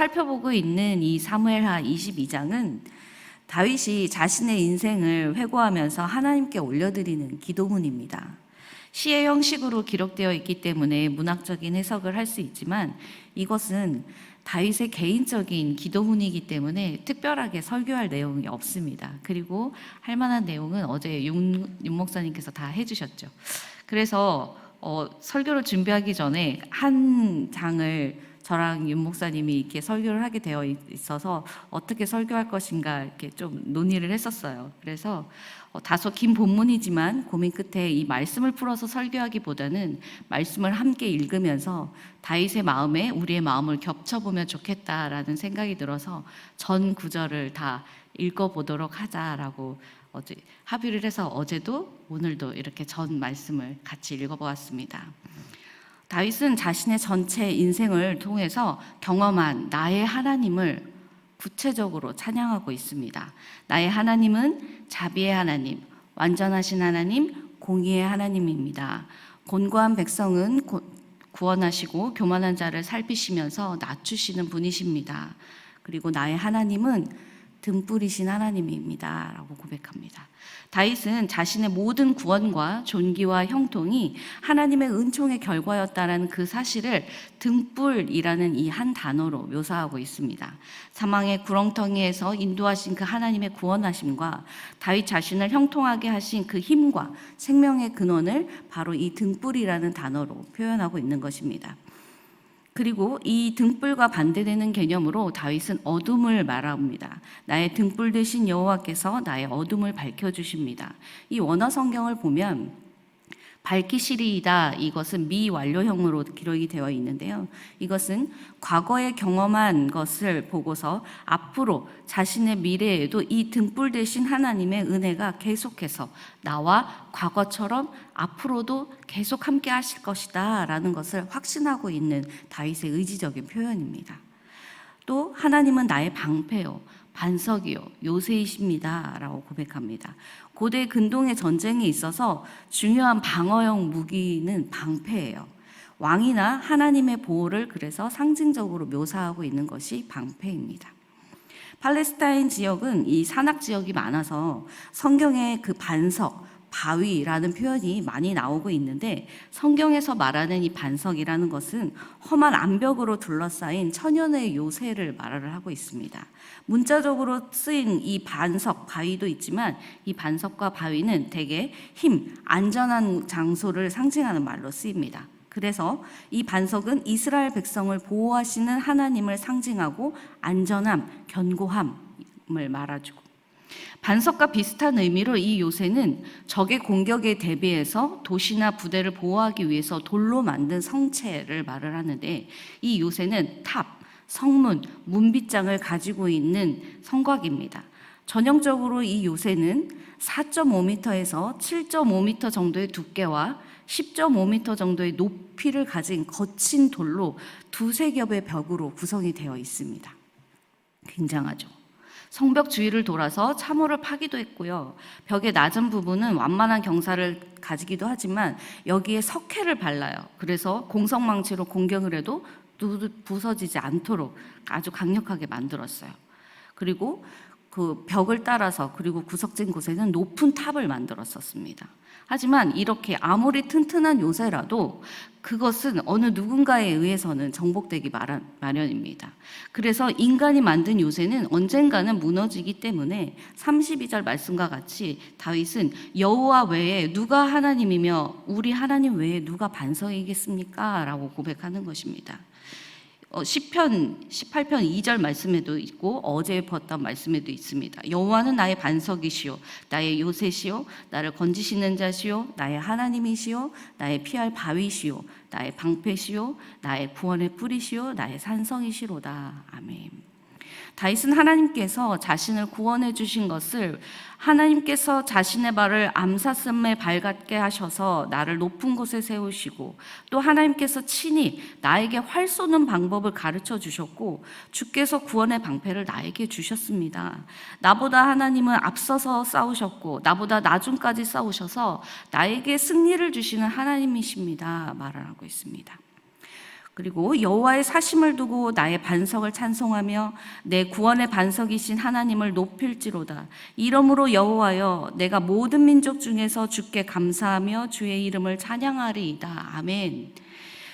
살펴보고 있는 이 사무엘하 22장은 다윗이 자신의 인생을 회고하면서 하나님께 올려드리는 기도문입니다. 시의 형식으로 기록되어 있기 때문에 문학적인 해석을 할 수 있지만 이것은 다윗의 개인적인 기도문이기 때문에 특별하게 설교할 내용이 없습니다. 그리고 할 만한 내용은 어제 윤 목사님께서 다 해주셨죠. 그래서 설교를 준비하기 전에 한 장을 저랑 윤 목사님이 이렇게 설교를 하게 되어 있어서 어떻게 설교할 것인가 이렇게 좀 논의를 했었어요. 그래서 다소 긴 본문이지만 고민 끝에 이 말씀을 풀어서 설교하기보다는 말씀을 함께 읽으면서 다윗의 마음에 우리의 마음을 겹쳐보면 좋겠다라는 생각이 들어서 전 구절을 다 읽어보도록 하자라고 어제 합의를 해서 어제도 오늘도 이렇게 전 말씀을 같이 읽어보았습니다. 다윗은 자신의 전체 인생을 통해서 경험한 나의 하나님을 구체적으로 찬양하고 있습니다. 나의 하나님은 자비의 하나님, 완전하신 하나님, 공의의 하나님입니다. 곤고한 백성은 구원하시고 교만한 자를 살피시면서 낮추시는 분이십니다. 그리고 나의 하나님은 등불이신 하나님입니다 라고 고백합니다. 다윗은 자신의 모든 구원과 존귀와 형통이 하나님의 은총의 결과였다라는 그 사실을 등불이라는 이 한 단어로 묘사하고 있습니다. 사망의 구렁텅이에서 인도하신 그 하나님의 구원하심과 다윗 자신을 형통하게 하신 그 힘과 생명의 근원을 바로 이 등불이라는 단어로 표현하고 있는 것입니다. 그리고 이 등불과 반대되는 개념으로 다윗은 어둠을 말합니다. 나의 등불 되신 여호와께서 나의 어둠을 밝혀주십니다. 이 원어 성경을 보면 밝히시리이다, 이것은 미완료형으로 기록이 되어 있는데요. 이것은 과거에 경험한 것을 보고서 앞으로 자신의 미래에도 이 등불 되신 하나님의 은혜가 계속해서 나와 과거처럼 앞으로도 계속 함께 하실 것이다 라는 것을 확신하고 있는 다윗의 의지적인 표현입니다. 또 하나님은 나의 방패요, 반석이요, 요새이십니다 라고 고백합니다. 고대 근동의 전쟁에 있어서 중요한 방어용 무기는 방패예요. 왕이나 하나님의 보호를 그래서 상징적으로 묘사하고 있는 것이 방패입니다. 팔레스타인 지역은 이 산악 지역이 많아서 성경에 그 반석, 바위라는 표현이 많이 나오고 있는데 성경에서 말하는 이 반석이라는 것은 험한 암벽으로 둘러싸인 천연의 요새를 말을 하고 있습니다. 문자적으로 쓰인 이 반석, 바위도 있지만 이 반석과 바위는 대개 힘, 안전한 장소를 상징하는 말로 쓰입니다. 그래서 이 반석은 이스라엘 백성을 보호하시는 하나님을 상징하고 안전함, 견고함을 말해주고 반석과 비슷한 의미로 이 요새는 적의 공격에 대비해서 도시나 부대를 보호하기 위해서 돌로 만든 성체를 말을 하는데 이 요새는 탑, 성문, 문빗장을 가지고 있는 성곽입니다. 전형적으로 이 요새는 4.5m에서 7.5m 정도의 두께와 10.5m 정도의 높이를 가진 거친 돌로 두세 겹의 벽으로 구성이 되어 있습니다. 굉장하죠. 성벽 주위를 돌아서 참호를 파기도 했고요. 벽의 낮은 부분은 완만한 경사를 가지기도 하지만 여기에 석회를 발라요. 그래서 공성망치로 공격을 해도 부서지지 않도록 아주 강력하게 만들었어요. 그리고 그 벽을 따라서 그리고 구석진 곳에는 높은 탑을 만들었었습니다. 하지만 이렇게 아무리 튼튼한 요새라도 그것은 어느 누군가에 의해서는 정복되기 마련입니다. 그래서 인간이 만든 요새는 언젠가는 무너지기 때문에 32절 말씀과 같이 다윗은 여호와 외에 누가 하나님이며 우리 하나님 외에 누가 반석이겠습니까? 라고 고백하는 것입니다. 시편 18편 2절 말씀에도 있고 어제 봤던 말씀에도 있습니다. 여호와는 나의 반석이시오, 나의 요새시오, 나를 건지시는 자시오, 나의 하나님이시오, 나의 피할 바위시오, 나의 방패시오, 나의 구원의 뿌리시오, 나의 산성이시로다. 아멘. 다윗은 하나님께서 자신을 구원해 주신 것을 하나님께서 자신의 발을 암사슴에 발같게 하셔서 나를 높은 곳에 세우시고 또 하나님께서 친히 나에게 활 쏘는 방법을 가르쳐 주셨고 주께서 구원의 방패를 나에게 주셨습니다. 나보다 하나님은 앞서서 싸우셨고 나보다 나중까지 싸우셔서 나에게 승리를 주시는 하나님이십니다. 말을 하고 있습니다. 그리고 여호와의 사심을 두고 나의 반석을 찬송하며 내 구원의 반석이신 하나님을 높일지로다. 이러므로 여호와여, 내가 모든 민족 중에서 주께 감사하며 주의 이름을 찬양하리이다. 아멘.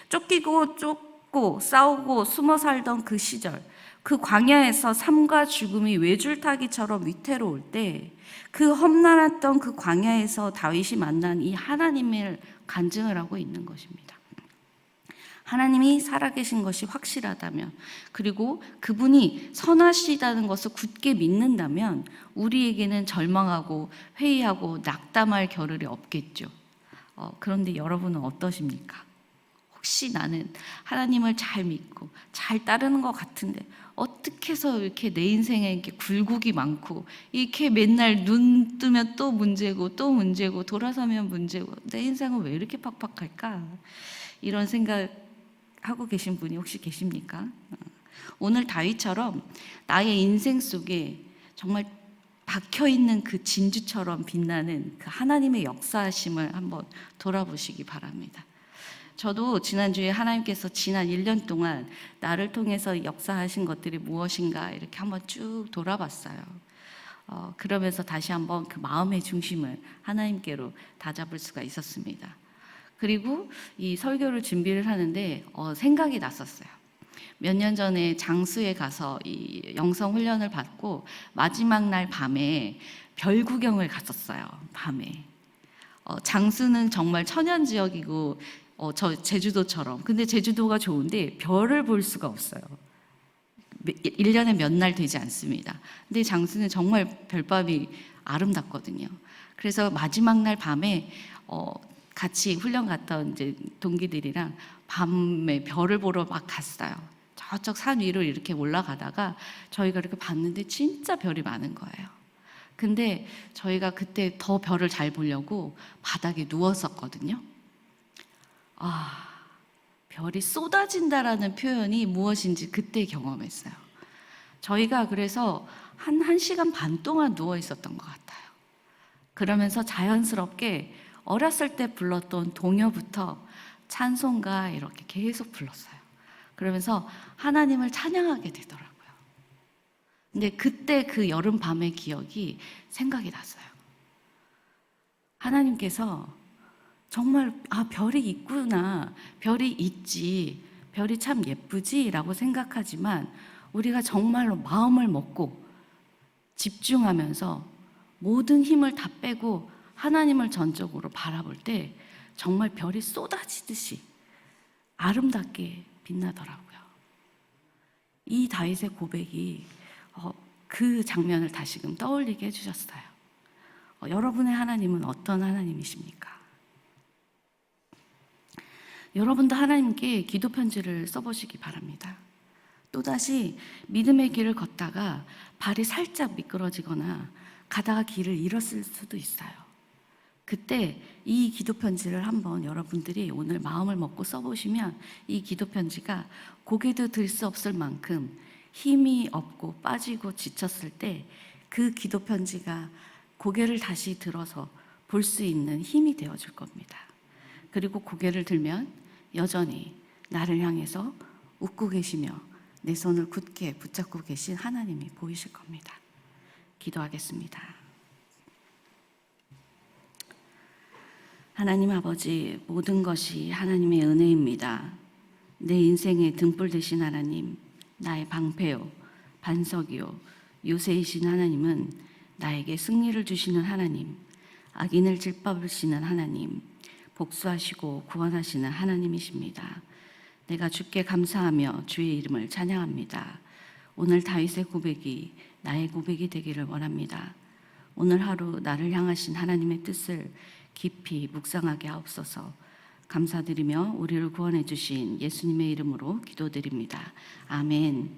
쫓고 싸우고 숨어 살던 그 시절, 그 광야에서 삶과 죽음이 외줄타기처럼 위태로울 때, 그 험난했던 그 광야에서 다윗이 만난 이 하나님을 간증을 하고 있는 것입니다. 하나님이 살아계신 것이 확실하다면, 그리고 그분이 선하시다는 것을 굳게 믿는다면 우리에게는 절망하고 회의하고 낙담할 겨를이 없겠죠. 그런데 여러분은 어떠십니까? 혹시 나는 하나님을 잘 믿고 잘 따르는 것 같은데 어떻게 해서 이렇게 내 인생에 이렇게 굴곡이 많고, 이렇게 맨날 눈 뜨면 또 문제고 또 문제고 돌아서면 문제고, 내 인생은 왜 이렇게 팍팍할까? 이런 생각하고 계신 분이 혹시 계십니까? 오늘 다윗처럼 나의 인생 속에 정말 박혀있는 그 진주처럼 빛나는 그 하나님의 역사하심을 한번 돌아보시기 바랍니다. 저도 지난주에 하나님께서 지난 1년 동안 나를 통해서 역사하신 것들이 무엇인가 이렇게 한번 쭉 돌아봤어요. 그러면서 다시 한번 그 마음의 중심을 하나님께로 다잡을 수가 있었습니다. 그리고 이 설교를 준비를 하는데 생각이 났었어요. 몇 년 전에 장수에 가서 이 영성 훈련을 받고 마지막 날 밤에 별 구경을 갔었어요. 밤에. 장수는 정말 천연 지역이고 저 제주도처럼. 근데 제주도가 좋은데 별을 볼 수가 없어요. 1년에 몇 날 되지 않습니다. 근데 장수는 정말 별밤이 아름답거든요. 그래서 마지막 날 밤에 같이 훈련 갔던 이제 동기들이랑 밤에 별을 보러 막 갔어요. 저쪽 산 위로 이렇게 올라가다가 저희가 이렇게 봤는데 진짜 별이 많은 거예요. 근데 저희가 그때 더 별을 잘 보려고 바닥에 누웠었거든요. 별이 쏟아진다라는 표현이 무엇인지 그때 경험했어요. 저희가 그래서 한 1시간 반 동안 누워 있었던 것 같아요. 그러면서 자연스럽게 어렸을 때 불렀던 동요부터 찬송가 이렇게 계속 불렀어요. 그러면서 하나님을 찬양하게 되더라고요. 근데 그때 그 여름 밤의 기억이 생각이 났어요. 하나님께서 정말 별이 있구나, 별이 있지, 별이 참 예쁘지 라고 생각하지만 우리가 정말로 마음을 먹고 집중하면서 모든 힘을 다 빼고 하나님을 전적으로 바라볼 때 정말 별이 쏟아지듯이 아름답게 빛나더라고요. 이 다윗의 고백이 그 장면을 다시금 떠올리게 해주셨어요. 여러분의 하나님은 어떤 하나님이십니까? 여러분도 하나님께 기도 편지를 써보시기 바랍니다. 또다시 믿음의 길을 걷다가 발이 살짝 미끄러지거나 가다가 길을 잃었을 수도 있어요. 그때 이 기도 편지를 한번 여러분들이 오늘 마음을 먹고 써보시면 이 기도 편지가 고개도 들 수 없을 만큼 힘이 없고 빠지고 지쳤을 때 그 기도 편지가 고개를 다시 들어서 볼 수 있는 힘이 되어줄 겁니다. 그리고 고개를 들면 여전히 나를 향해서 웃고 계시며 내 손을 굳게 붙잡고 계신 하나님이 보이실 겁니다. 기도하겠습니다. 하나님 아버지, 모든 것이 하나님의 은혜입니다. 내 인생의 등불 되신 하나님, 나의 방패요, 반석이요, 요새이신 하나님은 나에게 승리를 주시는 하나님, 악인을 짓밟으시는 하나님, 복수하시고 구원하시는 하나님이십니다. 내가 주께 감사하며 주의 이름을 찬양합니다. 오늘 다윗의 고백이 나의 고백이 되기를 원합니다. 오늘 하루 나를 향하신 하나님의 뜻을 깊이 묵상하게 하옵소서. 감사드리며 우리를 구원해 주신 예수님의 이름으로 기도드립니다. 아멘.